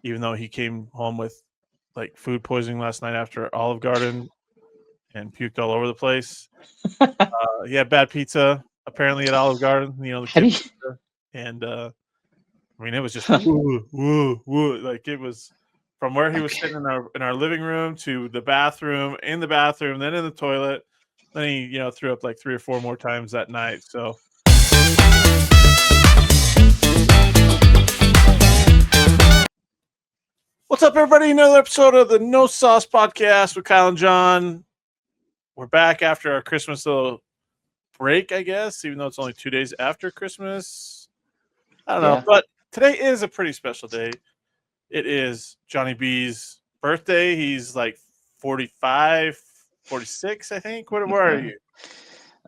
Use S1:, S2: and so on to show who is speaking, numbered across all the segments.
S1: even though he came home with like food poisoning last night after Olive Garden and puked all over the place. He had bad pizza apparently at Olive Garden, the
S2: How do
S1: kid
S2: you?
S1: pizza, and I mean it was just woo woo woo, like it was from where he was
S2: Okay.
S1: sitting in our living room to the bathroom, in the bathroom, then in the toilet. Then he threw up like 3 or 4 more times that night. So what's up, everybody? Another episode of the No Sauce Podcast with Kyle and John. We're back after our Christmas little break, I guess, even though it's only 2 days after Christmas. I don't know,
S2: Yeah.
S1: but today is a pretty special day. It is Johnny B's birthday. He's like 45, 46, I think. Where are you?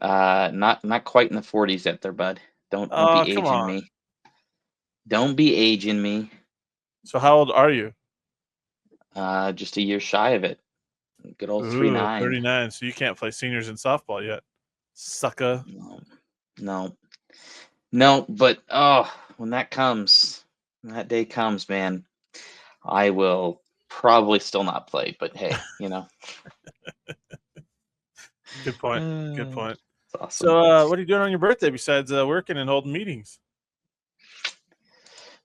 S2: Not quite in the 40s yet, there, bud. Don't
S1: Oh,
S2: be
S1: come
S2: aging
S1: on.
S2: me. Don't be aging me.
S1: So how old are you?
S2: Just a year shy of it. Good old
S1: Ooh,
S2: 39.
S1: 39. So you can't play seniors in softball yet. Sucker.
S2: No, no, no. But when that comes, when that day comes, man, I will probably still not play. But hey,
S1: Good point. Good
S2: it's
S1: point.
S2: awesome.
S1: So what are you doing on your birthday besides working and holding meetings?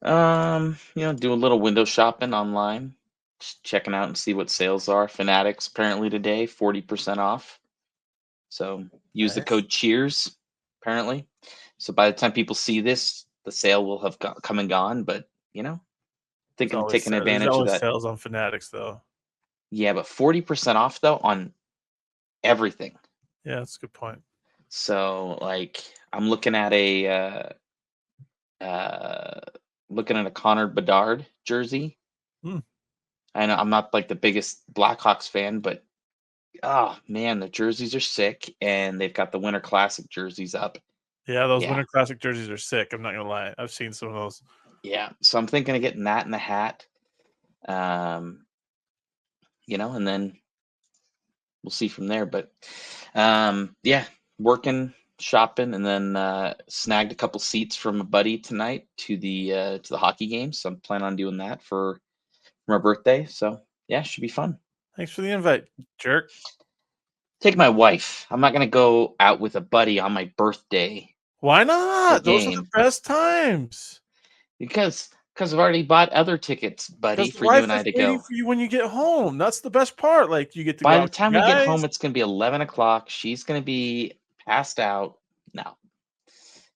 S2: Do a little window shopping online, just checking out and see what sales are. Fanatics apparently today, 40% off. So use the
S1: Nice.
S2: code Cheers, apparently. So by the time people see this, the sale will have come and gone. But
S1: There's
S2: thinking of
S1: always
S2: taking
S1: there's
S2: advantage of
S1: always
S2: that.
S1: sales on Fanatics though.
S2: Yeah, but 40% off though on everything.
S1: Yeah, that's a good point.
S2: So like I'm looking at a Connor Bedard jersey.
S1: Hmm.
S2: I know I'm not like the biggest Blackhawks fan, but oh man, the jerseys are sick, and they've got the Winter Classic jerseys up.
S1: Yeah, those
S2: Yeah,
S1: Winter Classic jerseys are sick. I'm not gonna lie. I've seen some of those.
S2: yeah. So I'm thinking of getting that in the hat. Um, and then we'll see from there. But yeah, working, shopping, and then snagged a couple seats from a buddy tonight to the hockey game. So I'm planning on doing that for my birthday. So yeah, should be fun.
S1: Thanks for the invite, jerk.
S2: Take my wife. I'm not gonna go out with a buddy on my birthday
S1: Why
S2: to a
S1: not? Those are the
S2: game
S1: best times.
S2: because I've already bought other tickets, buddy,
S1: Because the
S2: for you
S1: wife
S2: and I
S1: is
S2: to
S1: waiting
S2: go.
S1: for you when you get home. That's the best part. Like you get to go
S2: By
S1: out
S2: the
S1: with your
S2: time we get
S1: guys.
S2: home, it's gonna be 11 o'clock. She's gonna be passed out. No,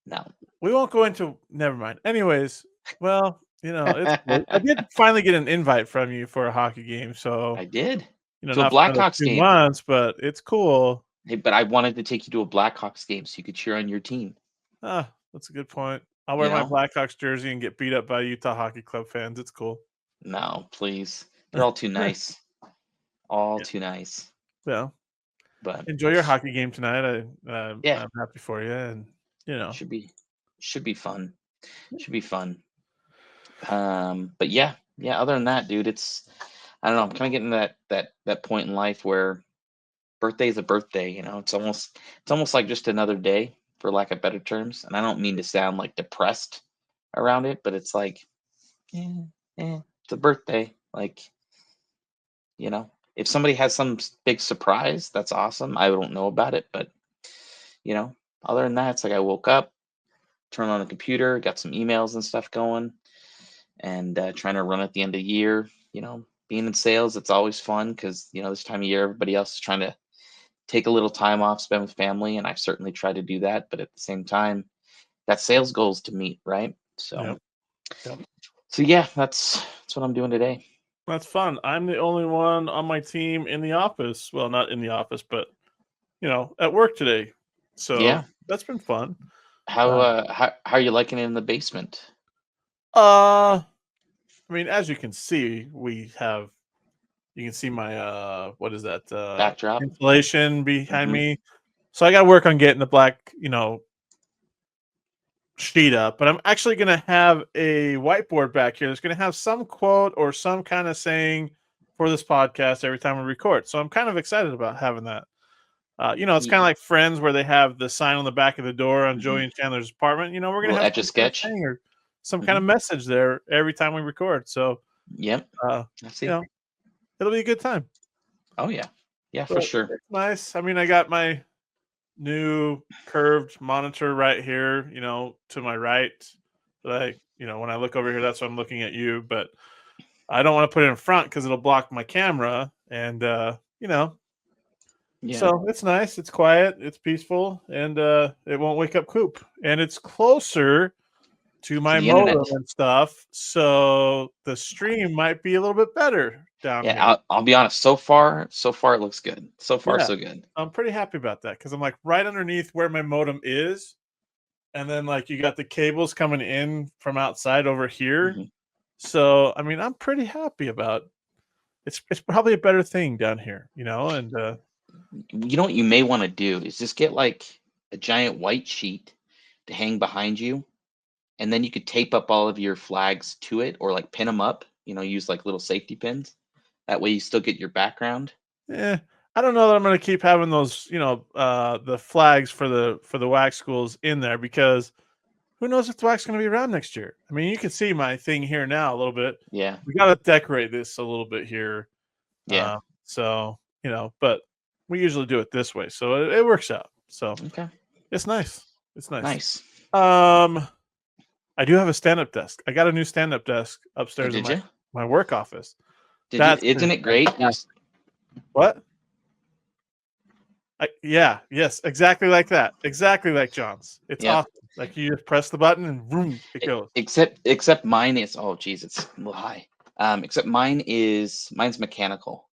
S2: no.
S1: We won't go into. Never mind. Anyways, well, it's cool. I did finally get an invite from you for a hockey game, so
S2: I did to a
S1: not for another
S2: Blackhawks
S1: 2
S2: game.
S1: months, but it's cool.
S2: Hey, but I wanted to take you to a Blackhawks game so you could cheer on your team.
S1: Ah, that's a good point. I'll wear
S2: You
S1: my
S2: know?
S1: Blackhawks jersey and get beat up by Utah Hockey Club fans. It's cool.
S2: No, please. They're all too nice. All
S1: Yeah.
S2: too nice.
S1: Well,
S2: But
S1: enjoy your hockey game tonight.
S2: yeah,
S1: I'm happy for you, and
S2: should be fun. Should be fun. But yeah. Other than that, dude, I don't know. I'm kind of getting to that point in life where birthday is a birthday. It's almost like just another day, for lack of better terms. And I don't mean to sound like depressed around it, but it's like, yeah, it's a birthday. Like, if somebody has some big surprise, that's awesome. I don't know about it, but other than that, it's like I woke up, turned on the computer, got some emails and stuff going, and trying to run at the end of the year. Being in sales, it's always fun because this time of year, everybody else is trying to take a little time off, spend with family, and I've certainly tried to do that. But at the same time, got sales goals to meet, right? So,
S1: yep, yep.
S2: so yeah, that's what I'm doing today.
S1: That's fun. I'm the only one on my team in the office. Well, not in the office, but at work today. So
S2: Yeah.
S1: that's been fun.
S2: How are you liking it in the basement?
S1: I mean, as you can see, you can see my what is that
S2: Backdrop?
S1: insulation behind
S2: Mhm.
S1: me. So I got to work on getting the black sheet up, but I'm actually going to have a whiteboard back here that's going to have some quote or some kind of saying for this podcast every time we record. So I'm kind of excited about having that. It's kind of like Friends where they have the sign on the back of the door on Joey and Chandler's apartment. We're going to
S2: Little
S1: have
S2: Etch a
S1: some kind of
S2: Sketch.
S1: saying or some kind of message there every time we record. So
S2: Yep.
S1: Uh,
S2: I
S1: you
S2: see.
S1: know, it'll be a good time.
S2: Oh yeah. Yeah, for
S1: But
S2: sure.
S1: it's nice. I mean, I got my new curved monitor right here, to my right. But when I look over here, that's what I'm looking at you. But I don't want to put it in front because it'll block my camera. And
S2: Yeah.
S1: so it's nice. It's quiet. It's peaceful, and it won't wake up Coop. And it's closer to
S2: To
S1: my
S2: the internet.
S1: modem and stuff, so the stream might be a little bit better down
S2: Yeah,
S1: here.
S2: I'll be honest. So far it looks good. So far
S1: Yeah,
S2: so good.
S1: I'm pretty happy about that because I'm like right underneath where my modem is, and then like you got the cables coming in from outside over here.
S2: Mhm.
S1: So I mean, I'm pretty happy about it's probably a better thing down here, and
S2: You know what you may want to do is just get like a giant white sheet to hang behind you, and then you could tape up all of your flags to it, or like pin them up. Use like little safety pins. That way you still get your background.
S1: eh, I don't know that I'm gonna keep having those, the flags for the wax schools in there because who knows if the wax is gonna be around next year. I mean, you can see my thing here now a little bit.
S2: Yeah,
S1: We gotta decorate this a little bit here.
S2: yeah.
S1: So, but we usually do it this way, so it works out. So
S2: Okay,
S1: it's nice. It's nice.
S2: nice.
S1: Um, I do have a stand-up desk. I got a new stand-up desk
S2: Oh,
S1: upstairs in
S2: did
S1: my
S2: you?
S1: my work office.
S2: Did you?
S1: That's been
S2: Isn't it great?
S1: fantastic. What? Yeah, yes, exactly like that. Exactly like John's. It's
S2: Yep.
S1: awesome. Like you just press the button and boom, it goes.
S2: Except mine is, oh geez, it's a little high. Except mine's mechanical.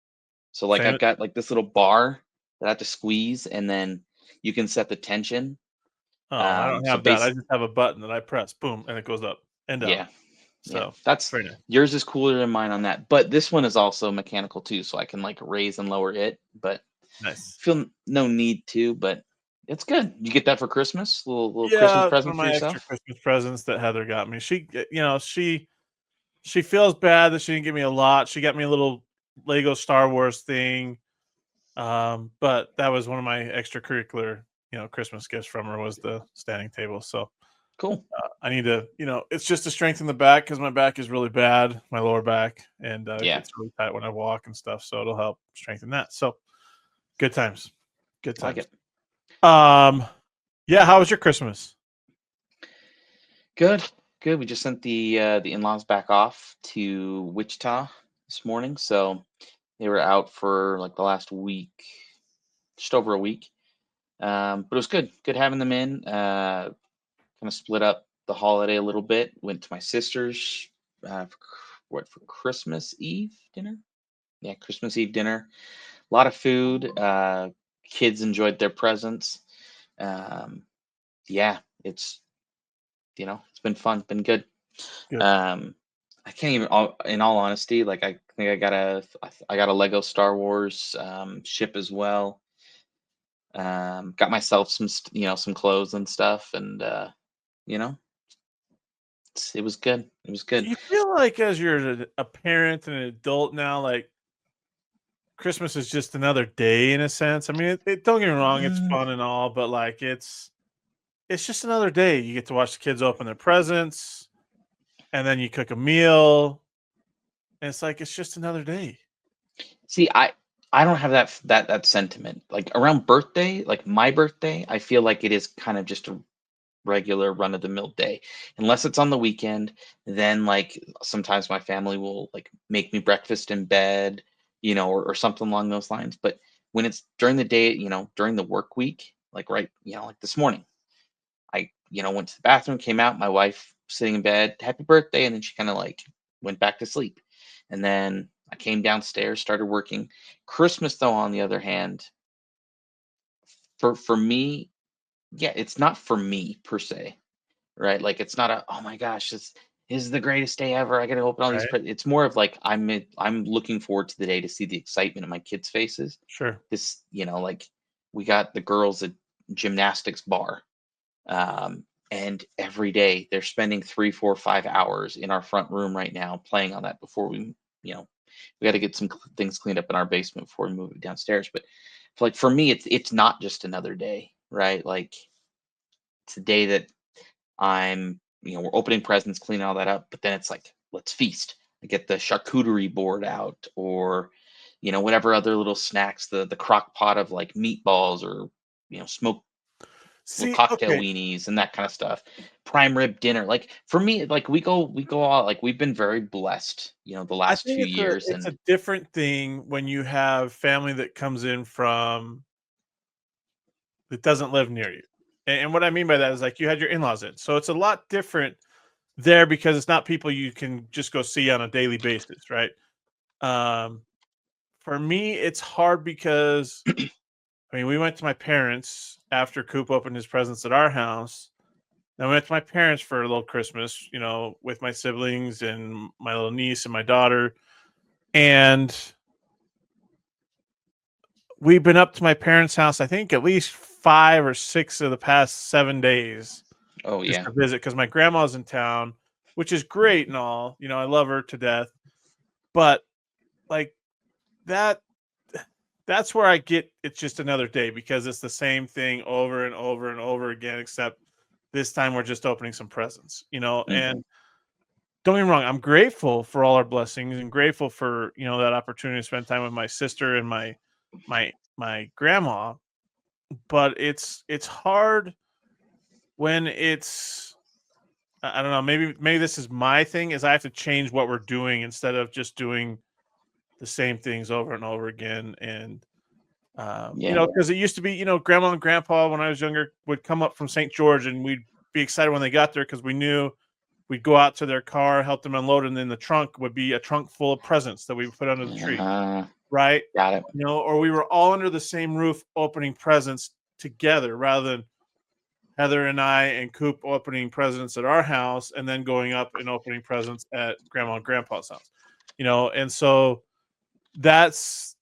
S2: So like
S1: Same.
S2: I've got like this little bar that I have to squeeze, and then you can set the tension.
S1: Oh, I don't
S2: So
S1: have that. I
S2: base
S1: just have a button that I press, boom, and it goes up and down.
S2: Yeah, yeah.
S1: So
S2: That's
S1: very nice.
S2: yours is cooler than mine on that. But this one is also mechanical too, so I can like raise and lower it. But
S1: Nice.
S2: feel no need to, but it's good. You get that for Christmas? Little Christmas
S1: Yeah, it's one
S2: present
S1: of
S2: for
S1: my extra
S2: yourself?
S1: Christmas presents that Heather got me. She feels bad that she didn't give me a lot. She got me a little Lego Star Wars thing. But that was one of my extracurricular, Christmas gifts from her was the standing table. So
S2: Cool.
S1: I need to, it's just to strengthen the back because my back is really bad, my lower back, and it
S2: Yeah,
S1: gets really tight when I walk and stuff. So it'll help strengthen that. So good times, good
S2: I like
S1: times.
S2: it.
S1: Um, yeah. How was your Christmas?
S2: Good, good. We just sent the in-laws back off to Wichita this morning, so they were out for like the last week, just over a week. But it was good. Good having them in. Kind of split up the holiday a little bit. Went to my sister's for Christmas Eve dinner. Yeah, Christmas Eve dinner. A lot of food. Kids enjoyed their presents. Um, yeah, it's been fun, been good.
S1: Good.
S2: Um, I can't even. In all honesty, like I think I got a Lego Star Wars ship as well. Got myself some clothes and stuff, and you know, it was good. It was
S1: Do
S2: good.
S1: you feel like as you're a parent and an adult now, like Christmas is just another day in a sense? I mean, don't get me wrong, it's
S2: Mm,
S1: fun and all, but like it's just another day. You get to watch the kids open their presents, and then you cook a meal, and it's like it's just another day.
S2: See, I don't have that sentiment. Like around birthday, like my birthday, I feel like it is kind of just a regular run of the mill day. Unless it's on the weekend, then like sometimes my family will like make me breakfast in bed, or something along those lines. But when it's during the day, during the work week, like right, like this morning, I, went to the bathroom, came out, my wife sitting in bed, happy birthday, and then she kind of like went back to sleep. And then I came downstairs, started working. Christmas though, on the other hand, for me, yeah, it's not for me per se, right? Like it's not a, oh my gosh, this is the greatest day ever. I got to open all these.
S1: Right?
S2: It's more of like I'm looking forward to the day to see the excitement in my kids' faces.
S1: Sure.
S2: This, like we got the girls at gymnastics bar, um, and every day they're spending 3, 4, 5 hours in our front room right now playing on that before you know, we got to get some things cleaned up in our basement before we move it downstairs. But like for me, it's not just another day, right? Like it's a day that we're opening presents, cleaning all that up, but then it's like, let's feast. I get the charcuterie board out, or whatever other little snacks, the crock pot of like meatballs, or smoked little
S1: See,
S2: cocktail
S1: okay,
S2: weenies and that kind of stuff. Prime rib dinner. Like for me, like we go all, like we've been very blessed, the
S1: I
S2: last
S1: think
S2: few
S1: it's a
S2: years.
S1: it's a
S2: And
S1: different thing when you have family that comes in from that doesn't live near you. And what I mean by that is like you had your in-laws in. So it's a lot different there because it's not people you can just go see on a daily basis, right? Um, for me, it's hard because I mean, we went to my parents after Coop opened his presents at our house. Then we went to my parents for a little Christmas, with my siblings and my little niece and my daughter. And we've been up to my parents' house, I think at least 5 or 6 of the past 7 days
S2: oh
S1: just
S2: yeah.
S1: to visit because my grandma's in town, which is great and all. I love her to death. But like that that's where I get it's just another day because it's the same thing over and over and over again, except this time we're just opening some presents.
S2: Mhm.
S1: And don't get me wrong, I'm grateful for all our blessings and grateful for, that opportunity to spend time with my sister and my grandma. But it's hard when it's I don't know, maybe this is my thing is I have to change what we're doing instead of just doing the same things over and over again. And
S2: Yeah.
S1: because it used to be, grandma and grandpa when I was younger would come up from St. George and we'd be excited when they got there because we knew we'd go out to their car, help them unload, and then the trunk would be a trunk full of presents that we would put under the tree,
S2: Uh,
S1: right?
S2: got it.
S1: Or we were all under the same roof opening presents together rather than Heather and I and Coop opening presents at our house and then going up and opening presents at grandma and grandpa's house. And so that's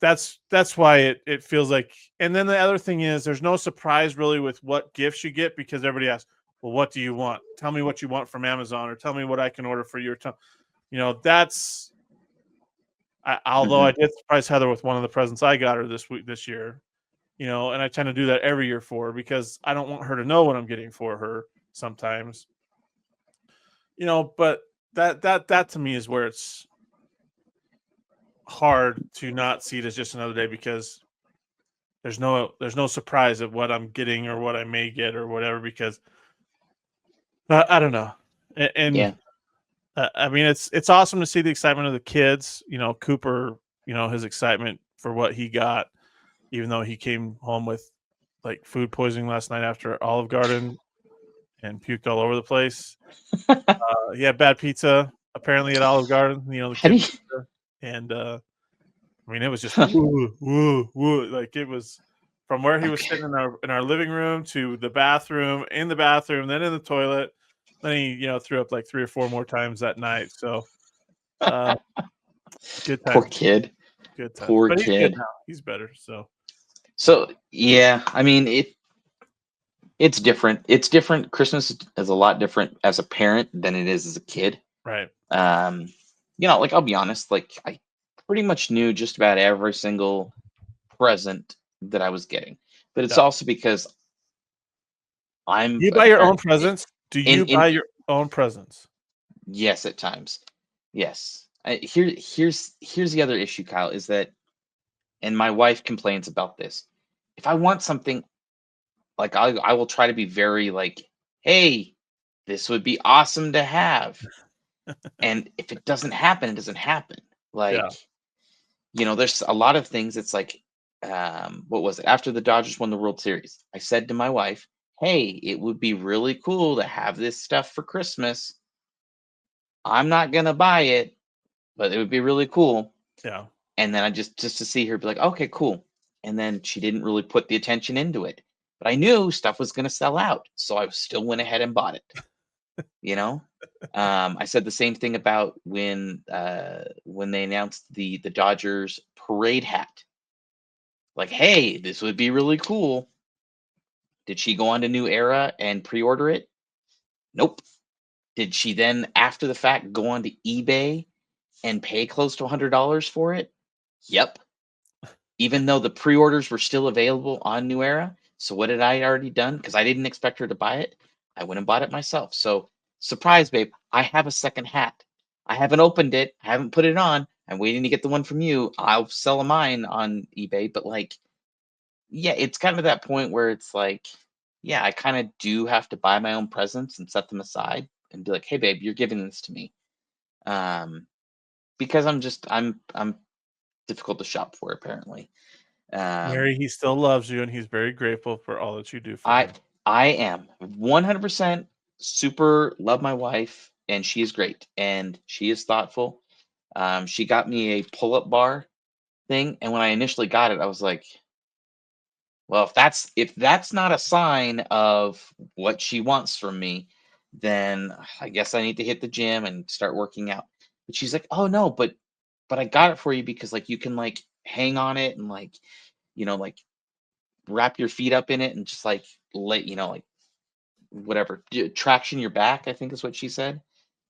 S1: why it feels like. And then the other thing is there's no surprise really with what gifts you get because everybody asks, well, what do you want? Tell me what you want from Amazon or tell me what I can order for your time. That's although
S2: Hmm.
S1: I did surprise Heather with one of the presents I got her this year, and I tend to do that every year for her because I don't want her to know what I'm getting for her sometimes. But that to me is where it's hard to not see it as just another day because there's no surprise of what I'm getting or what I may get or whatever because I don't know. And
S2: Yeah.
S1: I mean it's awesome to see the excitement of the kids. Cooper. His excitement for what he got, even though he came home with like food poisoning last night after Olive Garden and puked all over the place. He had bad pizza apparently at Olive Garden. The
S2: How do
S1: kid
S2: you?
S1: pizza, and I mean, it was just woo, woo, woo. Like it was from where he was
S2: Okay.
S1: sitting in our living room to the bathroom, in the bathroom, then in the toilet. Then he, threw up like 3 or 4 more times that night. So, uh, good
S2: Poor
S1: times,
S2: kid.
S1: good times.
S2: Poor
S1: But he's good
S2: kid.
S1: now. He's better. So,
S2: So yeah, I mean it's different. It's different. Christmas is a lot different as a parent than it is as a kid.
S1: right.
S2: Um, like I'll be honest, like I pretty much knew just about every single present that I was getting. But it's
S1: Yeah.
S2: also because
S1: Do
S2: I'm
S1: you
S2: a
S1: buy your own
S2: parent.
S1: presents? Do
S2: In
S1: you
S2: in
S1: buy your own presents?
S2: Yes, at times. Yes. Here's the other issue, Kyle, is that, and my wife complains about this. If I want something, like I will try to be very like, hey, this would be awesome to have. And if it doesn't happen, it doesn't happen.
S1: Yeah.
S2: Like, there's a lot of things. It's like, what was it? After the Dodgers won the World Series, I said to my wife, hey, it would be really cool to have this stuff for Christmas. I'm not gonna buy it, but it would be really cool.
S1: Yeah.
S2: And then I just to see her be like, okay, cool. And then she didn't really put the attention into it. But I knew stuff was gonna sell out. So I still went ahead and bought it. You know? I said the same thing about when they announced the Dodgers parade hat. Like, hey, this would be really cool. Did she go on to New Era and pre-order it? Nope. Did she then, after the fact, go on to eBay and pay close to $100 for it? Yep. Even though the pre-orders were still available on New Era. So what had I already done? Because I didn't expect her to buy it. I went and bought it myself. So surprise, babe, I have a second hat. I haven't opened it. I haven't put it on. I'm waiting to get the one from you. I'll sell mine on eBay. But like, yeah, it's kind of that point where it's like, yeah, I kind of do have to buy my own presents and set them aside and be like, hey, babe, you're giving this to me. Because I'm difficult to shop for apparently.
S1: Mary, he still loves you, and he's very grateful for all that you do for
S2: I
S1: him.
S2: I am 100% super love my wife, and she is great, and she is thoughtful. She got me a pull-up bar thing, and when I initially got it, I was like, well, if that's not a sign of what she wants from me, then I guess I need to hit the gym and start working out. But she's like, oh no, but I got it for you because like you can like hang on it and like like wrap your feet up in it and just like let like whatever traction your back, I think is what she said,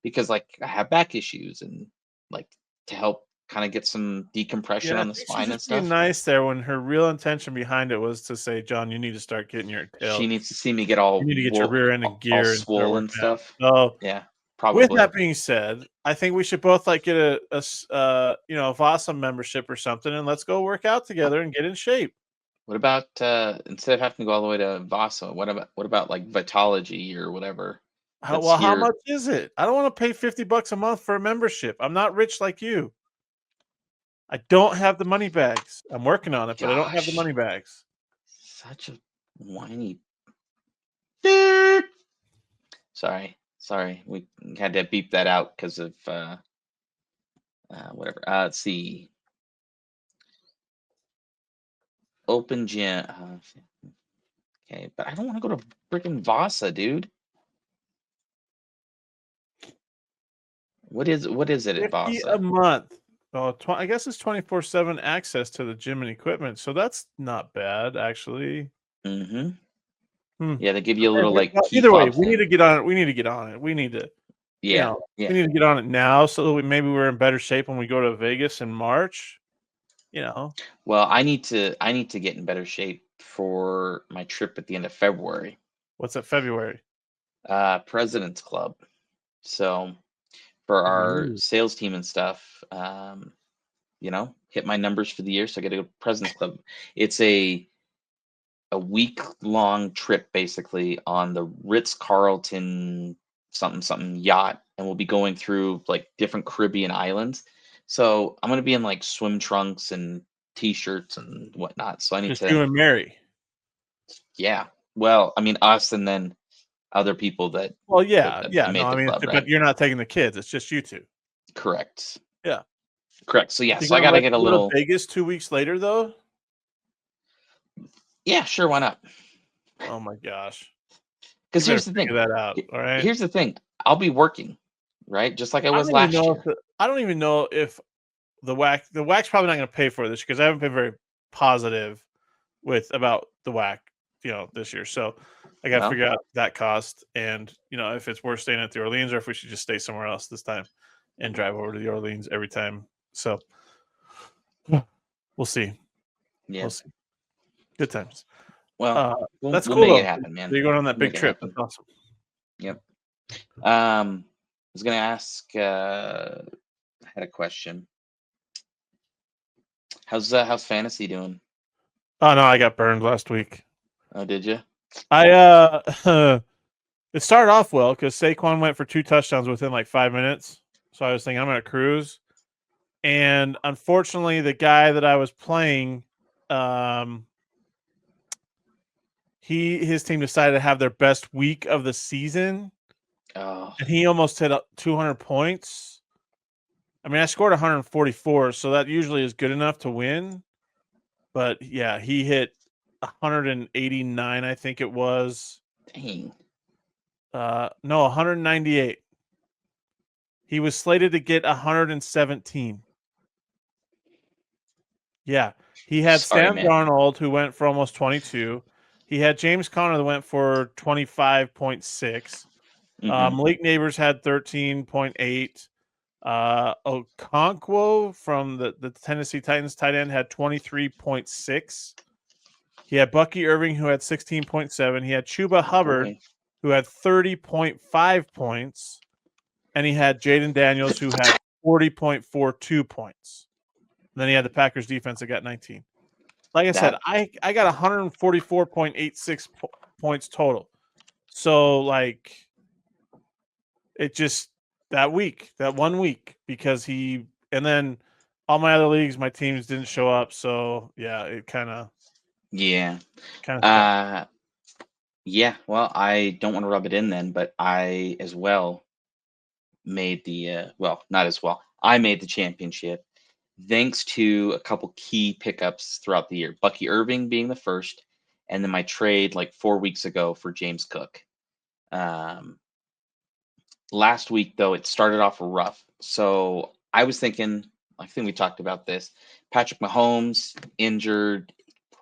S2: because like I have back issues and like to help kind of get some decompression
S1: Yeah, I
S2: on the
S1: think she's
S2: spine and
S1: just being
S2: stuff.
S1: nice there when her real intention behind it was to say, John, you need to start getting your
S2: She
S1: tail.
S2: needs to see me get
S1: You need to get your rear end in
S2: all
S1: gear and start
S2: swollen
S1: working out.
S2: stuff.
S1: So,
S2: Yeah,
S1: with
S2: probably.
S1: that being said, I think we should both like get a Vasa membership or something, and let's go work out together and get in shape.
S2: What about instead of having to go all the way to Vasa, what about like Vitology or whatever? That's
S1: How
S2: here.
S1: much is it? I don't want to pay $50 a month for a membership. I'm not rich like you. I don't have the money bags. I'm working on it, but I don't have the
S2: Gosh,
S1: money bags.
S2: such a whiny. Sorry. We had to beep that out because of whatever. Let's see. Open gym. Okay, but I don't want to go to freaking Vasa, dude. What is it at
S1: 50 a
S2: Vasa?
S1: month. Oh, I guess it's 24/7 access to the gym and equipment, so that's not bad, actually.
S2: Mm-hmm.
S1: Hmm.
S2: Yeah, they give you a
S1: Okay,
S2: little like
S1: well,
S2: key
S1: either way,
S2: fob
S1: we need
S2: thing.
S1: to get on it. We need to get on it. We need to, you
S2: Yeah,
S1: know, we
S2: yeah.
S1: need to get on it now so that maybe we're in better shape when we go to Vegas in March.
S2: Well, I need to get in better shape for my trip at the end of February.
S1: What's that, February?
S2: President's Club. So for our
S1: Ooh.
S2: sales team and stuff, hit my numbers for the year. So I got to go to President's Club. It's a week long trip basically on the Ritz Carlton something something yacht, and we'll be going through like different Caribbean islands. So I'm gonna be in like swim trunks and t-shirts and whatnot. So I need
S1: Just you
S2: to,
S1: and Mary.
S2: yeah. Well, I mean us and then other people that
S1: Well,
S2: that,
S1: yeah,
S2: that,
S1: yeah.
S2: that
S1: No,
S2: made
S1: I
S2: the
S1: mean,
S2: club,
S1: but
S2: right?
S1: you're not taking the kids. It's just you two.
S2: Correct.
S1: Yeah.
S2: Correct. So yeah,
S1: You
S2: so I
S1: gonna
S2: gotta
S1: let
S2: get a
S1: me go to
S2: little.
S1: Vegas 2 weeks later, though?
S2: Yeah, sure, why not?
S1: Oh my gosh. You
S2: Because
S1: better
S2: here's the thing.
S1: figure that out. All right.
S2: Here's the thing. I'll be working, right? Just like I
S1: I
S2: was
S1: don't even
S2: last
S1: know if
S2: year.
S1: I don't even know if the WAC's probably not going to pay for this because I haven't been very positive about the WAC, this year. So I got to
S2: Well,
S1: figure out that cost and if it's worth staying at the Orleans or if we should just stay somewhere else this time and drive over to the Orleans every time. So we'll see.
S2: yeah.
S1: We'll see. Good times.
S2: Well,
S1: Uh,
S2: we'll
S1: that's
S2: we'll
S1: cool
S2: make it
S1: though.
S2: happen,
S1: So
S2: man.
S1: you're going on that
S2: We'll
S1: big
S2: make it
S1: trip. That's
S2: happen.
S1: awesome.
S2: Yep. I was gonna ask. I had a question. How's fantasy doing?
S1: Oh no, I got burned last week.
S2: Oh, did you?
S1: I it started off well because Saquon went for 2 touchdowns within like 5 minutes. So I was thinking I'm gonna cruise. And unfortunately, the guy that I was playing, um, his team decided to have their best week of the season,
S2: Oh,
S1: and he almost hit 200 points. I mean, I scored 144, so that usually is good enough to win. But yeah, he hit 189, I think it was.
S2: dang.
S1: No, 198. He was slated to get 117. Yeah. He had
S2: Sorry,
S1: Sam
S2: man.
S1: Darnold, who went for almost 22. He had James Conner that went for 25.6.
S2: Mm-hmm.
S1: Malik Neighbors had 13.8. Okonkwo from the Tennessee Titans tight end had 23.6. He had Bucky Irving, who had 16.7. He had Chuba
S2: Oh
S1: Hubbard,
S2: boy.
S1: who had 30.5 points. and he had Jaden Daniels, who had 40.42 points. And then he had the Packers defense that got 19. Like I said, I got 144.86 points total. So, like, it just that 1 week, because and then all my other leagues, my teams didn't show up. So, yeah, it kind of.
S2: Yeah.
S1: Kind of.
S2: Yeah. Well, I don't want to rub it in then, but I as well made the not as well. I made the championship thanks to a couple key pickups throughout the year. Bucky Irving being the first, and then my trade like 4 weeks ago for James Cook. Last week though, it started off rough. So I was thinking, I think we talked about this. Patrick Mahomes injured,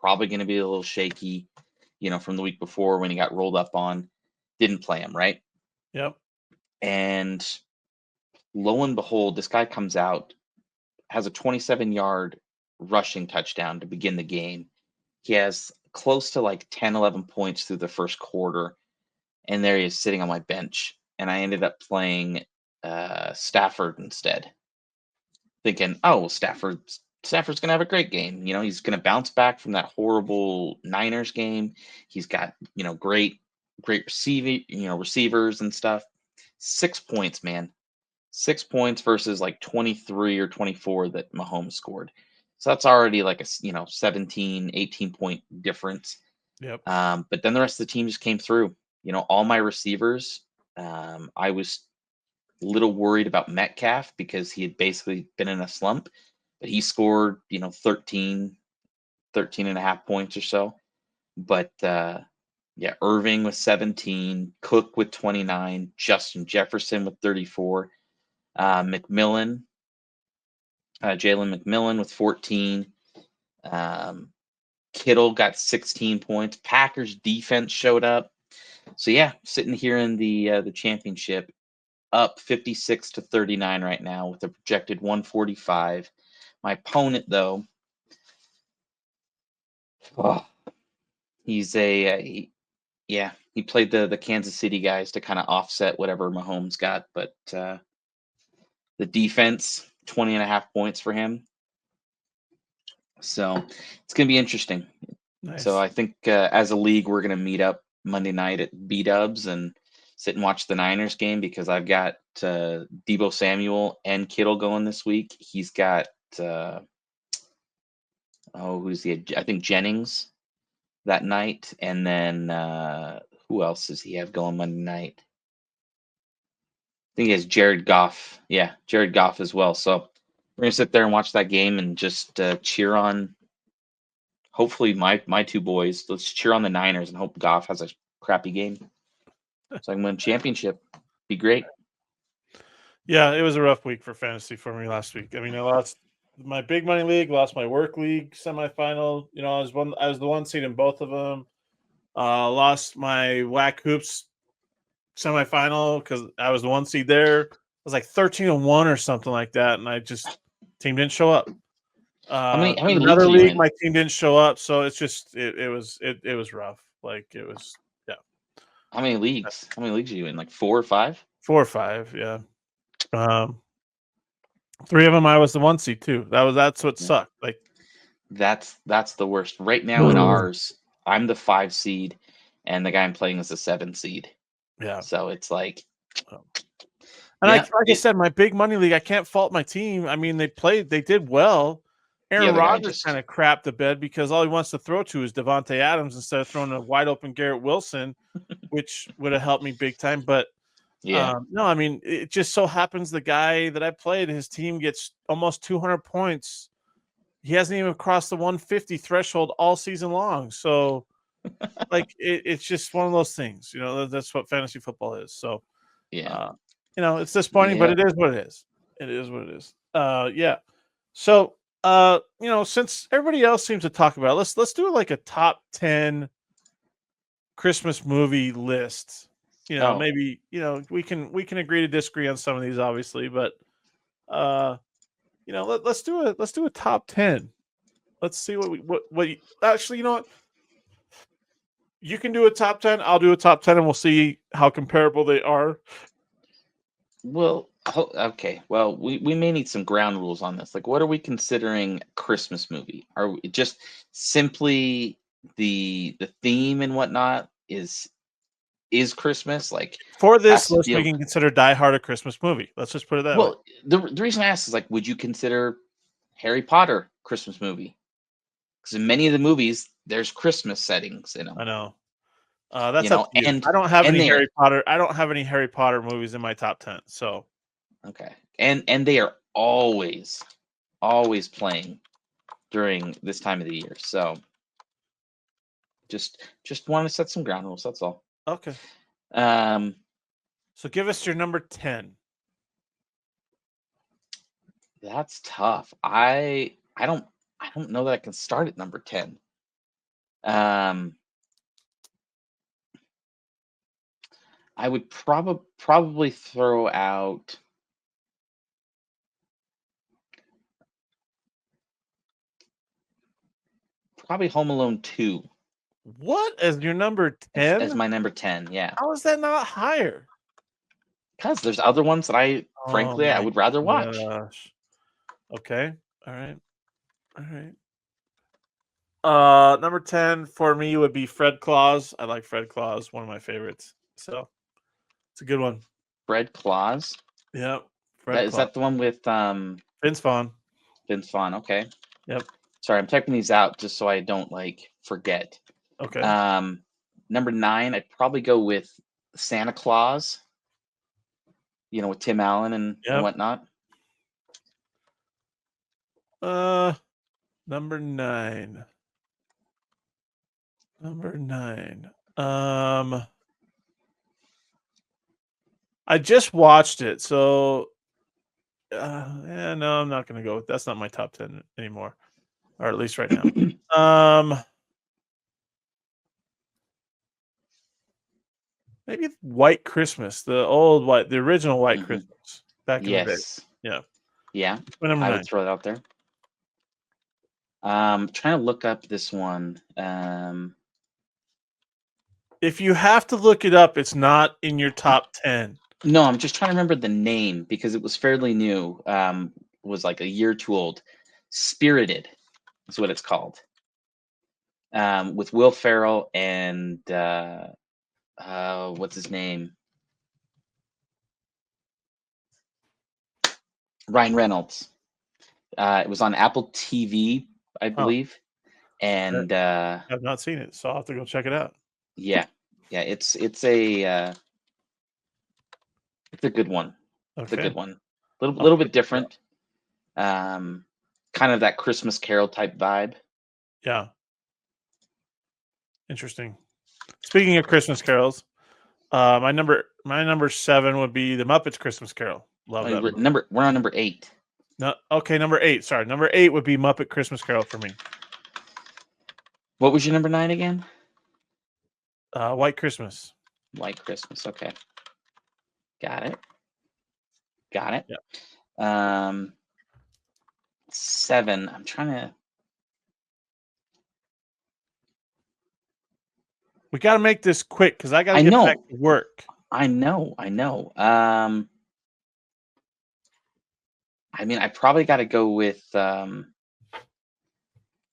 S2: probably going to be a little shaky, from the week before when he got rolled up on. Didn't play him, right?
S1: Yep.
S2: And lo and behold, this guy comes out, has a 27-yard rushing touchdown to begin the game. He has close to like 10, 11 points through the first quarter. And there he is sitting on my bench. And I ended up playing Stafford instead. Thinking, oh, well, Stafford's going to have a great game. He's going to bounce back from that horrible Niners game. He's got, great receivers and stuff. 6 points, man. 6 points versus like 23 or 24 that Mahomes scored. So that's already like a 17, 18 point difference.
S1: Yep.
S2: But then the rest of the team just came through. All my receivers, I was a little worried about Metcalf because he had basically been in a slump, but he scored, 13 and a half points or so. But Irving with 17, Cook with 29, Justin Jefferson with 34, Jalen McMillan with 14. Kittle got 16 points. Packers defense showed up. So yeah, sitting here in the championship, up 56-39 right now with a projected 145. My opponent though, he's he played the Kansas City guys to kind of offset whatever Mahomes got, but the defense 20 and a half points for him. So it's going to be interesting.
S1: Nice.
S2: So I think as a league, we're going to meet up Monday night at B-Dubs and sit and watch the Niners game because I've got Deebo Samuel and Kittle going this week. He's got, who's he? I think Jennings that night. And then who else does he have going Monday night? I think he has Jared Goff. Yeah, Jared Goff as well. So we're going to sit there and watch that game and just cheer on, hopefully, my two boys. Let's cheer on the Niners and hope Goff has a crappy game so I can win a championship. Be great.
S1: Yeah, it was a rough week for fantasy for me last week. I mean, I lost my big money league, lost my work league semifinal. I was the one seed in both of them. Lost my whack hoops semifinal because I was the one seed there. It was like 13-1 or something like that, and team didn't show up.
S2: How many
S1: another
S2: leagues
S1: league, my team didn't show up, so it's just it was rough. Like it was, yeah.
S2: How many leagues? How many leagues are you in? Like 4 or 5?
S1: 4 or 5, yeah. 3 of them I was the one seed too. That's what sucked. Like
S2: that's the worst. Right now in ours, I'm the 5 seed, and the guy I'm playing is the 7 seed.
S1: Yeah.
S2: So it's like,
S1: and like I said, my big money league, I can't fault my team. I mean, they did well. Aaron Rodgers kind of crapped the bed because all he wants to throw to is Devontae Adams instead of throwing a wide open Garrett Wilson, which would have helped me big time. But no, I mean, it just so happens the guy that I played, his team gets almost 200 points. He hasn't even crossed the 150 threshold all season long. So, like, it's just one of those things. That's what fantasy football is. So,
S2: yeah,
S1: it's disappointing, but it is what it is. It is what it is. Yeah. So, since everybody else seems to talk about it, let's do like a top 10 Christmas movie list. Maybe we can agree to disagree on some of these, obviously, but let's do a top 10. Let's see actually, you know what? You can do a top 10. I'll do a top 10, and we'll see how comparable they are.
S2: Well, okay. Well, we may need some ground rules on this. Like, what are we considering Christmas movie? Are we just simply the theme and whatnot is Christmas? Like,
S1: For this
S2: has to
S1: list,
S2: be
S1: we
S2: a
S1: can consider Die Hard a Christmas movie. Let's just put it that way.
S2: well. The reason I asked is like, would you consider Harry Potter Christmas movie? Because in many of the movies, there's Christmas settings in them.
S1: I know.
S2: You
S1: That's up
S2: know,
S1: to you.
S2: and
S1: I don't have
S2: and
S1: any
S2: they are
S1: Harry Potter. I don't have any Harry Potter movies in my top 10. So
S2: okay, and they are always playing during this time of the year. So just want to set some ground rules. That's all.
S1: okay.
S2: Um,
S1: So give us your number 10.
S2: that's tough. I don't know that I can start at number 10. Um, I would probably throw out probably Home Alone 2
S1: What as your number
S2: as
S1: 10?
S2: my number 10. Yeah,
S1: How is that not higher?
S2: because there's other ones that
S1: Oh
S2: frankly I
S1: my
S2: would rather watch.
S1: gosh. Okay. All right. All right. Number 10 for me would be Fred Claus. I like Fred Claus, one of my favorites. So it's a good one.
S2: Fred Claus.
S1: Yep.
S2: That
S1: Fred
S2: is
S1: Claus.
S2: that the one with
S1: Vince Vaughn.
S2: Vince Vaughn. Okay.
S1: Yep.
S2: Sorry, I'm typing these out just so I don't like forget.
S1: Okay.
S2: Um, number 9, I'd probably go with Santa Claus. You know, with Tim Allen and
S1: Yep.
S2: whatnot.
S1: Uh Number 9. Number 9. I just watched it, so yeah, no, I'm not gonna go with that's not my top 10 anymore, or at least right now. Um, Maybe White Christmas, the original White
S2: Mhm.
S1: Christmas back in the day.
S2: Yes.
S1: Yeah,
S2: Yeah,
S1: that's my number
S2: I would
S1: 9.
S2: throw it out there. Trying to look up this one.
S1: If you have to look it up, it's not in your top 10.
S2: No, I'm just trying to remember the name because it was fairly new. Was like a year or two old. Spirited is what it's called. With Will Ferrell and what's his name? Ryan Reynolds. It was on Apple TV, I
S1: Huh,
S2: believe,
S1: I
S2: and
S1: have not seen it, so I'll have to go check it out.
S2: yeah, yeah, it's a good one. It's a
S1: Okay.
S2: good one. Little
S1: I'll
S2: little
S1: check
S2: bit
S1: it out.
S2: different. Um, kind of that Christmas Carol type vibe.
S1: Yeah, interesting. Speaking of Christmas carols, my number 7 would be The Muppets Christmas Carol. Love that movie.
S2: We're on number 8.
S1: No, okay, number 8. Sorry, number 8 would be Muppet Christmas Carol for me.
S2: What was your number 9 again?
S1: White Christmas.
S2: White Christmas. Okay, got it. Got it.
S1: Yeah,
S2: 7. I'm trying to.
S1: we got to make this quick because I got to
S2: I
S1: get back
S2: know.
S1: to work.
S2: I know. I know. I mean, I probably got to go with.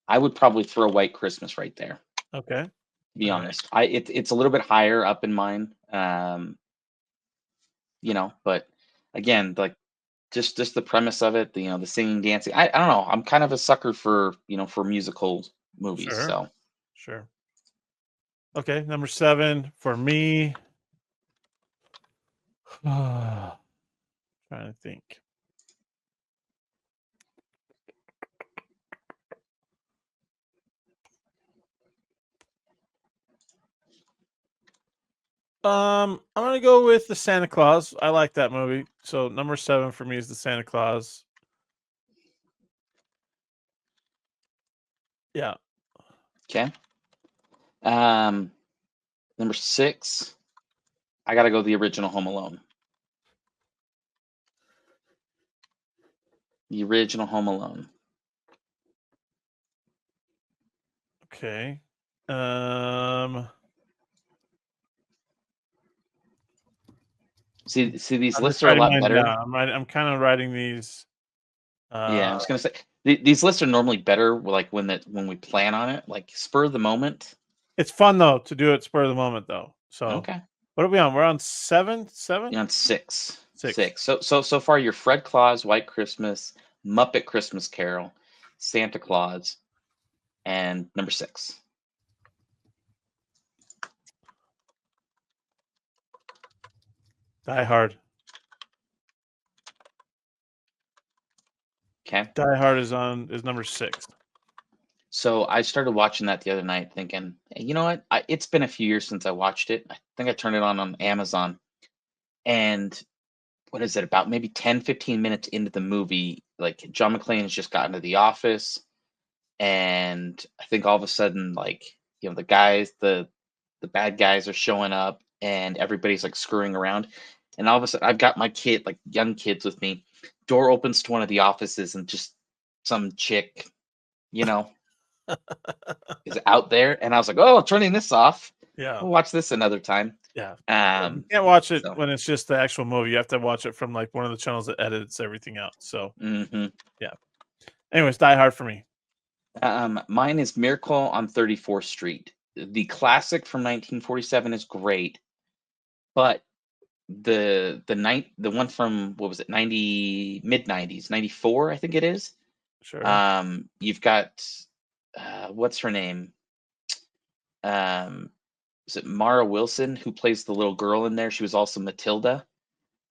S2: I would probably throw White Christmas right there.
S1: Okay,
S2: To be
S1: all right.
S2: honest, it's a little bit higher up in mine. But again, like just the premise of it, the singing, dancing. I don't know. I'm kind of a sucker for musical movies.
S1: Sure,
S2: So
S1: sure. Okay, number 7 for me. Trying to think. I'm gonna go with the Santa Claus. I like that movie. So number 7 for me is the Santa Claus. Yeah.
S2: okay. Number 6, I got to go the original Home Alone. The original Home Alone.
S1: Okay. Um,
S2: See, these
S1: I'm just
S2: lists are a
S1: writing
S2: lot
S1: mine
S2: better.
S1: down. I'm kind of writing these.
S2: Yeah,
S1: Uh,
S2: I was gonna say these lists are normally better, like when we plan on it, like spur of the moment.
S1: it's fun though to do it spur of the moment though. So
S2: Okay,
S1: what are we on? We're on seven,
S2: you're on six,
S1: six.
S2: So far, you're Fred Claus, White Christmas, Muppet Christmas Carol, Santa Claus, and number 6.
S1: Die Hard.
S2: Okay.
S1: Die Hard is number 6.
S2: So I started watching that the other night, thinking, hey, you know what? It's been a few years since I watched it. I think I turned it on Amazon, and what is it? About maybe 10, 15 minutes into the movie, like John McClane has just gotten to the office, and I think all of a sudden, like the guys, the bad guys are showing up, and everybody's like screwing around, and all of a sudden, I've got my kid, like young kids, with me. Door opens to one of the offices, and just some chick, you know, is out there, and I was like, "Oh, turning this off.
S1: Yeah.
S2: We'll watch this another time."
S1: Yeah. You
S2: Um,
S1: can't watch it
S2: so,
S1: when it's just the actual movie. You have to watch it from like one of the channels that edits everything out. So
S2: mhm.
S1: yeah. Anyways, Die Hard for me.
S2: Mine is Miracle on 34th Street. The classic from 1947 is great, but the one from, what was it, 90, mid 90s, 94, I think it is.
S1: Sure.
S2: You've got what's her name? Um, is it Mara Wilson who plays the little girl in there? She was also Matilda.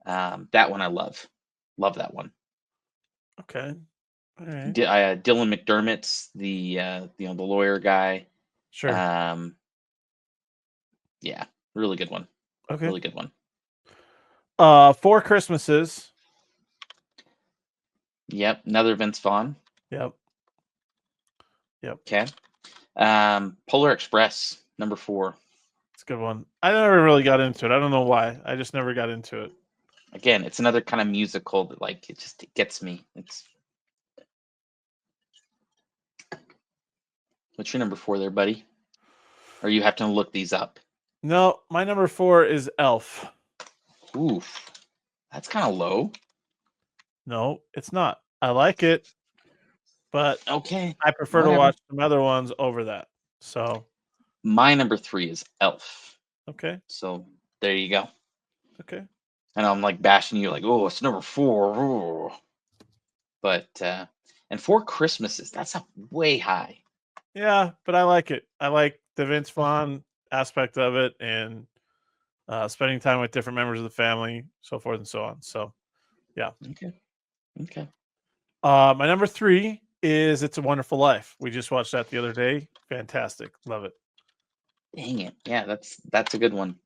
S2: That one I love. Love that one.
S1: Okay. All right.
S2: Dylan McDermott's the lawyer guy.
S1: Sure.
S2: Um, yeah, really good one.
S1: Okay.
S2: Really good one.
S1: Four Christmases.
S2: Yep, another Vince Vaughn.
S1: Yep. Yep.
S2: Okay. Polar Express, number 4.
S1: It's a good one. I never really got into it. I don't know why. I just never got into it.
S2: Again, it's another kind of musical that, like, it gets me. It's What's your number 4 there, buddy? Or you have to look these up?
S1: No, my number 4 is Elf.
S2: Oof, that's kind of low.
S1: No, it's not. I like it, but
S2: Okay,
S1: I prefer to
S2: whatever.
S1: watch some other ones over that. So
S2: My number 3 is Elf.
S1: okay.
S2: So there you go.
S1: Okay.
S2: And I'm like bashing you, like, oh, it's number 4. Ooh. But and 4 Christmases, that's a way high.
S1: Yeah, but I like it. I like the Vince Vaughn aspect of it and spending time with different members of the family, so forth and so on. So yeah.
S2: Okay. Okay.
S1: My number 3 is It's a Wonderful Life. We just watched that the other day. Fantastic. Love it.
S2: Dang it. Yeah, that's a good one.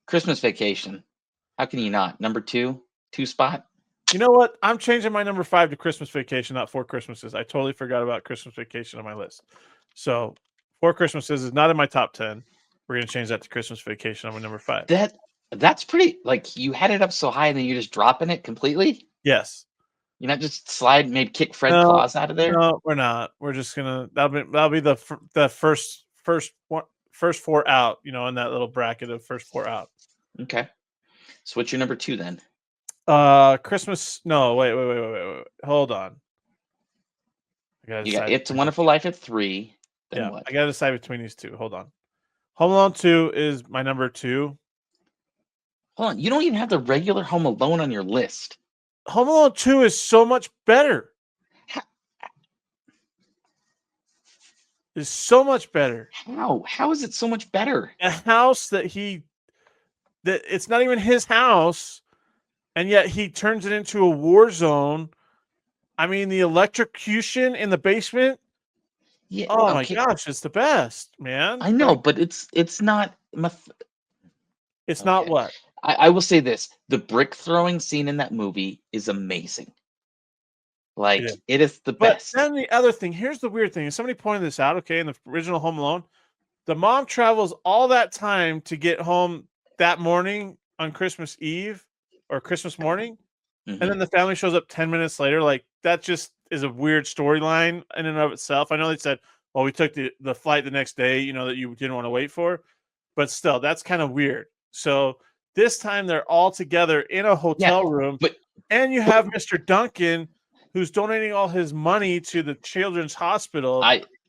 S2: Christmas Vacation. How can you not? Number 2 spot.
S1: You know what? I'm changing my number 5 to Christmas Vacation, not Four Christmases. I totally forgot about Christmas Vacation on my list. So Four Christmases is not in my top 10. We're gonna change that to Christmas Vacation on my number 5.
S2: That's pretty, like, you had it up so high and then you're just dropping it completely?
S1: Yes.
S2: You're not just slide, maybe kick Fred
S1: No,
S2: Claus out of there?
S1: no, we're not. We're just gonna that'll be the first 4 out, in that little bracket of first 4 out.
S2: Okay. So what's your number 2 then?
S1: Christmas. No, wait. Hold on. I gotta
S2: You got
S1: decide.
S2: It's a Wonderful Life at 3. Then
S1: Yeah,
S2: what?
S1: I gotta decide between these two. Hold on. Home Alone 2 is my number 2.
S2: Hold on. You don't even have the regular Home Alone on your list.
S1: Home Alone 2 is so much better.
S2: How?
S1: It's so much better.
S2: How is it so much better?
S1: A house that it's not even his house, and yet he turns it into a war zone. I mean, the electrocution in the basement.
S2: Yeah.
S1: Oh my
S2: Okay.
S1: gosh, it's the best, man.
S2: I know, but it's not.
S1: It's not
S2: Okay.
S1: what?
S2: I will say this: the brick throwing scene in that movie is amazing. Like,
S1: is.
S2: it is the
S1: But
S2: best.
S1: then the other thing, here's the weird thing. And somebody pointed this out, okay, in the original Home Alone, the mom travels all that time to get home that morning on Christmas Eve or Christmas morning, and
S2: Mhm.
S1: then the family shows up 10 minutes later. Like, that just is a weird storyline in and of itself. I know they said, well, we took the flight the next day, that you didn't want to wait for, but still, that's kind of weird. So This time they're all together in a hotel room,
S2: but
S1: and you have Mr. Duncan, who's donating all his money to the children's hospital.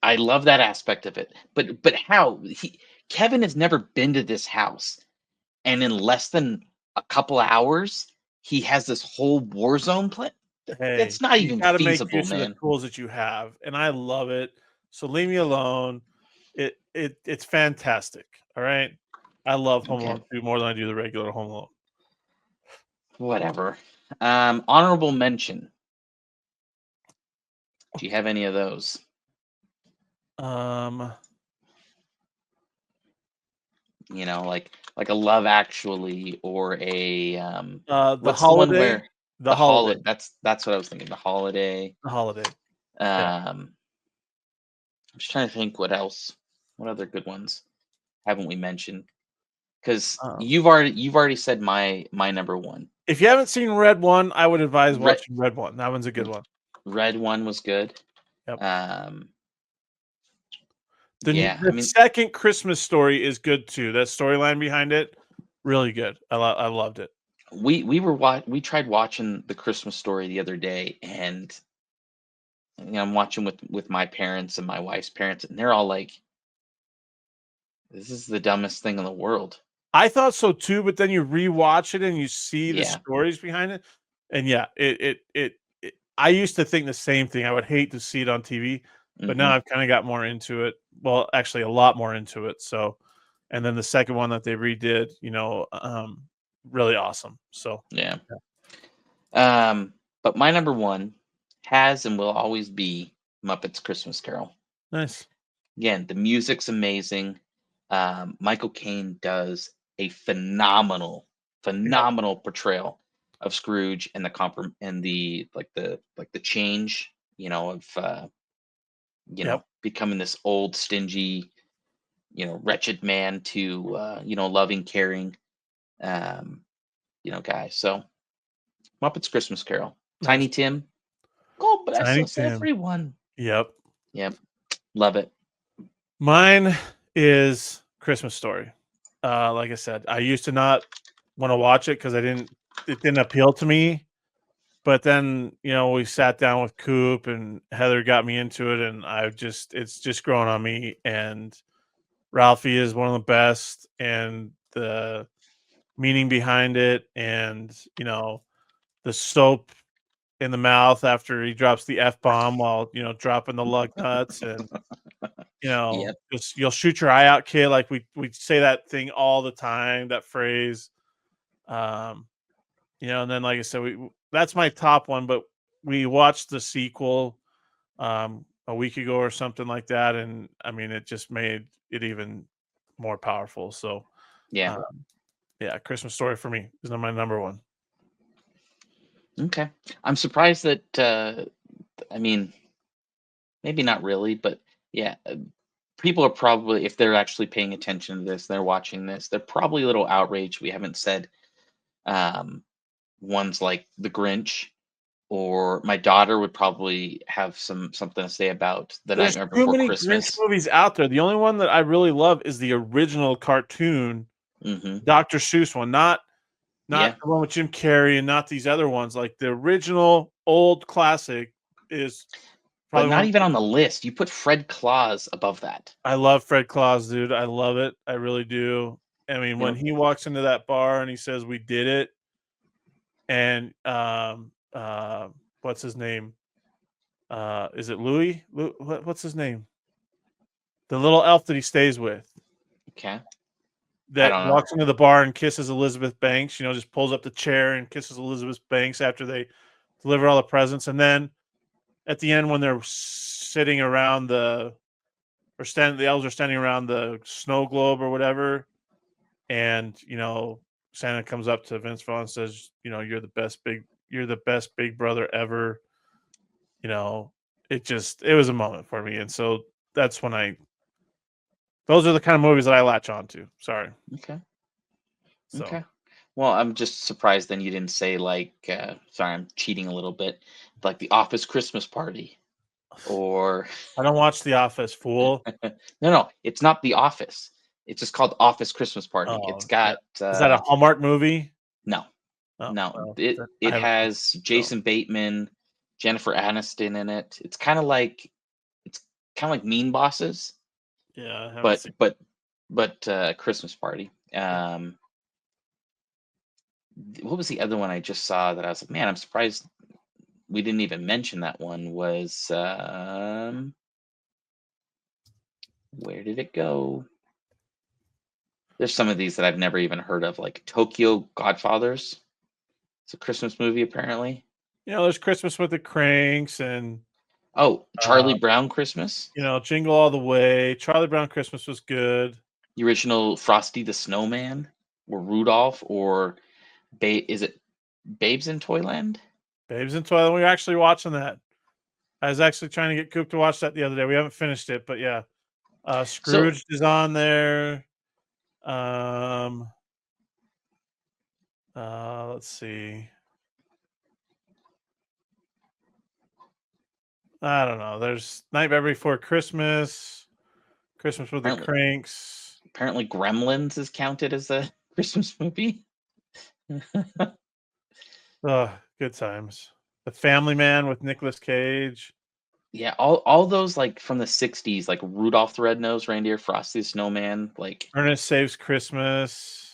S2: I love that aspect of it. But how Kevin has never been to this house, and in less than a couple of hours, he has this whole war zone plan.
S1: Hey,
S2: That's not
S1: you
S2: even
S1: got to make
S2: feasible,
S1: use of the
S2: man.
S1: tools that you have, and I love it. So leave me alone. It's fantastic. All right, I love Home
S2: Okay,
S1: Alone 2 more than I do the regular Home Alone.
S2: whatever. Honorable mention. Do you have any of those?
S1: Um,
S2: You know, like a Love Actually or a
S1: the
S2: what's the one
S1: holiday,
S2: where
S1: the
S2: the
S1: holiday,
S2: holiday? That's what I was thinking. The Holiday.
S1: the holiday. Yeah.
S2: I'm just trying to think what else. What other good ones haven't we mentioned? Because
S1: Um,
S2: you've already said my number one.
S1: if you haven't seen Red One, I would advise
S2: Red
S1: watching Red One. That one's a good one.
S2: Red One was good.
S1: Yep.
S2: Um,
S1: The
S2: yeah, I
S1: the
S2: mean,
S1: second Christmas Story is good too. That storyline behind it, really good. I loved it.
S2: we tried watching the Christmas Story the other day, and I'm watching with my parents and my wife's parents, and they're all like, "This is the dumbest thing in the world."
S1: I thought so too, but then you rewatch it and you see the
S2: Yeah.
S1: stories behind it, and yeah, I used to think the same thing. I would hate to see it on TV, but now
S2: Hmm.
S1: I've kind of got more into it. Well, actually, a lot more into it. So, and then the second one that they redid, really awesome. So,
S2: Yeah. But my number one has and will always be Muppets Christmas Carol.
S1: nice.
S2: Again, the music's amazing. Michael Caine does a phenomenal,
S1: Yep.
S2: phenomenal portrayal of Scrooge and the and the change, of
S1: Yep.
S2: becoming this old, stingy, wretched man to loving, caring, um, guy. So Muppets Christmas Carol, Tiny
S1: Nice.
S2: Tim, God bless
S1: Tiny
S2: us,
S1: Tim.
S2: everyone.
S1: Yep.
S2: Yep, love it.
S1: Mine is Christmas Story. Like I said, I used to not want to watch it because it didn't appeal to me. But then, we sat down with Coop and Heather got me into it, and it's just grown on me. And Ralphie is one of the best, and the meaning behind it, and the soap in the mouth after he drops the F bomb while dropping the lug nuts, and
S2: Yep.
S1: just you'll shoot your eye out, kid. Like we say that thing all the time, that phrase. Um, and then like I said, that's my top one, but we watched the sequel a week ago or something like that, and I mean it just made it even more powerful. So
S2: Yeah.
S1: um, yeah, Christmas Story for me is my number one.
S2: Okay. I'm surprised that I mean, maybe not really, but yeah, people are probably, if they're actually paying attention to this, they're watching this, they're probably a little outraged we haven't said um ones like The Grinch, or my daughter would probably have something to say about The
S1: There's
S2: Nightmare
S1: too
S2: Before
S1: many Grinch
S2: Christmas.
S1: movies out there. The only one that I really love is the original cartoon
S2: Hmm.
S1: Dr. Seuss one, not
S2: Yeah.
S1: the one with Jim Carrey and not these other ones. Like the original old classic is
S2: But
S1: probably
S2: not
S1: one.
S2: even on the list. You put Fred Claus above that.
S1: I love Fred Claus, dude. I love it. I really do. I mean,
S2: You
S1: when
S2: know,
S1: he walks into that bar and he says, "We did it," and what's his name? Is it Louis? What's his name? The little elf that he stays with
S2: okay. I
S1: that
S2: don't know.
S1: walks into the bar and kisses Elizabeth Banks. Just pulls up the chair and kisses Elizabeth Banks after they deliver all the presents, and then at the end when they're sitting around the elves are standing around the snow globe or whatever, and Santa comes up to Vince Vaughn and says, you're the best big brother ever. you know it was a moment for me, and so that's when I those are the kind of movies that I latch on to. Sorry.
S2: Okay.
S1: So
S2: Okay. Well, I'm just surprised then you didn't say like sorry, I'm cheating a little bit. Like The Office Christmas Party, or
S1: I don't watch The Office, fool.
S2: no, no, it's not The Office. It's just called Office Christmas Party.
S1: Oh,
S2: It's got
S1: is that a Hallmark movie?
S2: no,
S1: Oh,
S2: no.
S1: well,
S2: It
S1: then I
S2: it
S1: haven't.
S2: has Jason Bateman, Jennifer Aniston in it. It's kind of like Mean Bosses,
S1: Yeah, I haven't
S2: but
S1: seen.
S2: Christmas Party. What was the other one I just saw that I was like, man, I'm surprised we didn't even mention that one? Was where did it go? There's some of these that I've never even heard of, like Tokyo Godfathers. It's a Christmas movie, apparently.
S1: There's Christmas with the Cranks and
S2: Oh, Charlie Brown Christmas.
S1: Jingle All the Way. Charlie Brown Christmas was good.
S2: The original Frosty the Snowman, or Rudolph, or is it Babes in Toyland?
S1: Babes in Toyland. We were actually watching that. I was actually trying to get Coop to watch that the other day. We haven't finished it, but yeah. Scrooge is on there. Let's see. I don't know. There's Nightmare Before Christmas, Christmas with the Cranks.
S2: Apparently, Gremlins is counted as a Christmas movie.
S1: Oh, good times. The Family Man with Nicolas Cage.
S2: Yeah, all those like from the 60s, like Rudolph the Red-Nosed Reindeer, Frosty the Snowman, like
S1: Ernest Saves Christmas.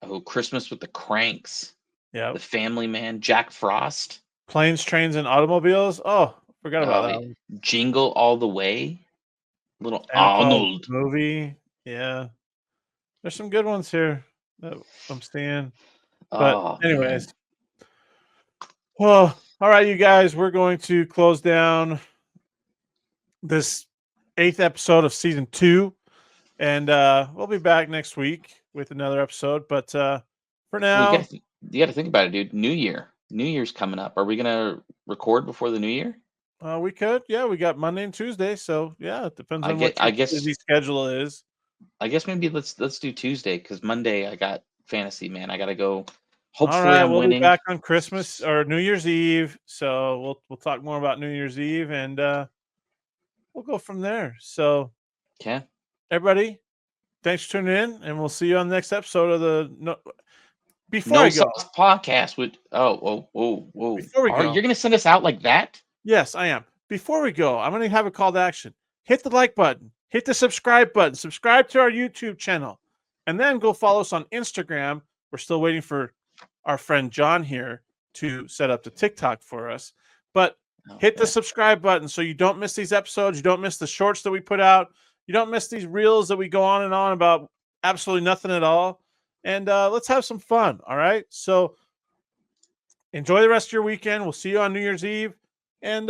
S2: Oh, Christmas with the Cranks.
S1: Yeah.
S2: The Family Man, Jack Frost.
S1: Planes, Trains, and Automobiles. Oh, forgot about that one.
S2: Jingle All the Way. Little
S1: Santa
S2: Arnold
S1: movie. Yeah. There's some good ones here that I'm seeing. But anyways. Man. Well, all right, you guys, we're going to close down this 8th episode of season 2. And we'll be back next week with another episode. But for now,
S2: you got to think about it, dude. New Year's coming up. Are we gonna record before the New Year?
S1: We could. Yeah, we got Monday and Tuesday. So yeah, it depends on what your busy schedule is.
S2: I guess maybe let's do Tuesday, because Monday I got fantasy, man. I got to go. Hopefully,
S1: all right,
S2: I'm
S1: we'll
S2: winning.
S1: Be back on Christmas or New Year's Eve. So we'll talk more about New Year's Eve, and we'll go from there. So,
S2: okay,
S1: everybody, thanks for tuning in, and we'll see you on the next episode of the Before I go,
S2: podcast with whoa.
S1: Before we go,
S2: you're gonna send us out like that?
S1: Yes, I am. Before we go, I'm gonna have a call to action. Hit the like button, hit the subscribe button, subscribe to our YouTube channel, and then go follow us on Instagram. We're still waiting for our friend John here to set up the TikTok for us. But hit the subscribe button so you don't miss these episodes. You don't miss the shorts that we put out. You don't miss these reels that we go on and on about absolutely nothing at all. And let's have some fun. All right. So enjoy the rest of your weekend. We'll see you on New Year's Eve. And,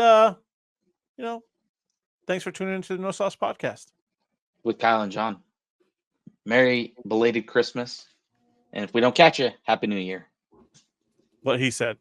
S1: thanks for tuning into the No Sauce Podcast.
S2: With Kyle and John. Merry belated Christmas. And if we don't catch you, Happy New Year.
S1: What he said.